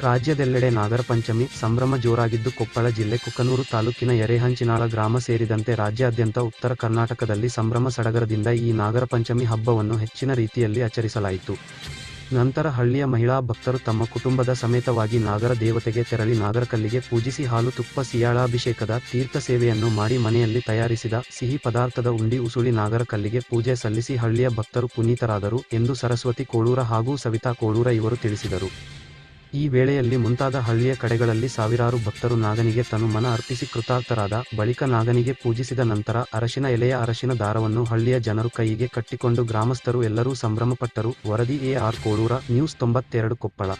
ರಾಜ್ಯದೆಲ್ಲೆಡೆ ನಾಗರ ಪಂಚಮಿ ಸಂಭ್ರಮ ಜೋರಾಗಿದ್ದು ಕೊಪ್ಪಳ ಜಿಲ್ಲೆ ಕುಕನೂರು ತಾಲೂಕಿನ ಎರೆಹಂಚಿನಾಳ ಗ್ರಾಮ ಸೇರಿದಂತೆ ರಾಜ್ಯಾದ್ಯಂತ ಉತ್ತರ ಕರ್ನಾಟಕದಲ್ಲಿ ಸಂಭ್ರಮ ಸಡಗರದಿಂದ ಈ ನಾಗರ ಪಂಚಮಿ ಹಬ್ಬವನ್ನು ಹೆಚ್ಚಿನ ರೀತಿಯಲ್ಲಿ ಆಚರಿಸಲಾಯಿತು. ನಂತರ ಹಳ್ಳಿಯ ಮಹಿಳಾ ಭಕ್ತರು ತಮ್ಮ ಕುಟುಂಬದ ಸಮೇತವಾಗಿ ನಾಗರ ದೇವತೆಗೆ ತೆರಳಿ ನಾಗರಕಲ್ಲಿಗೆ ಪೂಜಿಸಿ ಹಾಲು ತುಪ್ಪ ಸಿಯಾಳಾಭಿಷೇಕದ ತೀರ್ಥ ಸೇವೆಯನ್ನು ಮಾಡಿ ಮನೆಯಲ್ಲಿ ತಯಾರಿಸಿದ ಸಿಹಿ ಪದಾರ್ಥದ ಉಂಡಿ ಉಸುಳಿ ನಾಗರ ಕಲ್ಲಿಗೆ ಪೂಜೆ ಸಲ್ಲಿಸಿ ಹಳ್ಳಿಯ ಭಕ್ತರು ಪುನೀತರಾದರು ಎಂದು ಸರಸ್ವತಿ ಕೋಳೂರ ಹಾಗೂ ಸವಿತಾ ಕೋಳೂರ ಇವರು ತಿಳಿಸಿದರು. ಈ ವೇಳೆಯಲ್ಲಿ ಮುಂತಾದ ಹಳ್ಳಿಯ ಕಡೆಗಳಲ್ಲಿ ಸಾವಿರಾರು ಭಕ್ತರು ನಾಗನಿಗೆ ತನು ಮನ ಅರ್ಪಿಸಿ ಕೃತಾರ್ಥರಾದ ಬಳಿಕ ನಾಗನಿಗೆ ಪೂಜಿಸಿದ ನಂತರ ಅರಶಿನ ಎಲೆಯ ಅರಶಿನ ದಾರವನ್ನು ಹಳ್ಳಿಯ ಜನರು ಕೈಗೆ ಕಟ್ಟಿಕೊಂಡು ಗ್ರಾಮಸ್ಥರು ಎಲ್ಲರೂ ಸಂಭ್ರಮಪಟ್ಟರು. ವರದಿ ಎ.ಆರ್. ಕೋಳೂರ, ನ್ಯೂಸ್ 92 ಕೊಪ್ಪಳ.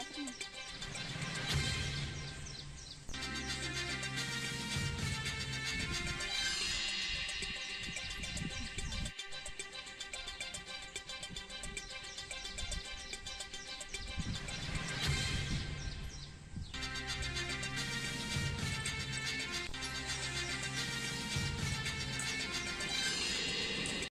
Ano,